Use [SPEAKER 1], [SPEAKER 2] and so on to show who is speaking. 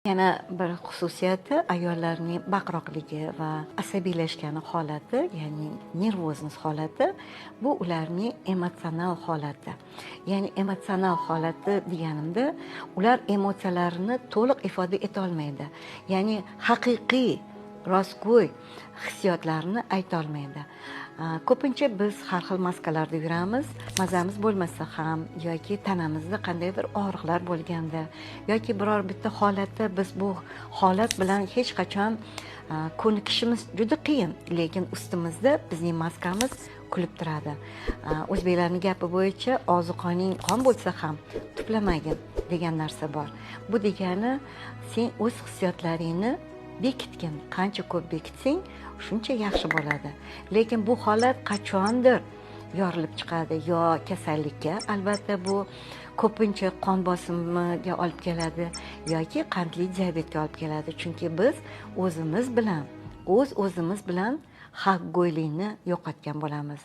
[SPEAKER 1] Yana bir xususiyati ayollarning baqiroqligi va asabiylashgani holati, ya'ni nervozность holati, bu ularning emotsional holati. Ya'ni emotsional holati deganimda, ular emotsiyalarini to'liq ifoda eta olmaydi. Ya'ni haqiqiy, rostgo'y hissiyotlarni ayta olmaydi. Ko'pincha biz har xil maskalarda yuramiz, mazamiz bo'lmasa ham yoki tanamizda qandaydir og'riqlar bo'lganda yoki biror bitta holatda biz bu holat bilan hech qachon ko'nikishimiz juda qiyin, lekin ustimizda bizning maskamiz kulib turadi. O'zbeklarning gapi bo'yicha ozuqoning qon bo'lsa ham tuplamagin degan narsa bor. Bu degani sen o'z hissiyotlaringni bekitgin, qancha ko'p bekitsang shuncha yaxshi bo'ladi. Lekin bu holat qachondir yorilib chiqadi, yo kasallikka, albatta bu ko'pincha qon bosimiga olib keladi yoki qandli diabetga olib keladi. Chunki biz o'zimiz bilan haqgo'ylikni yo'qotgan bo'lamiz.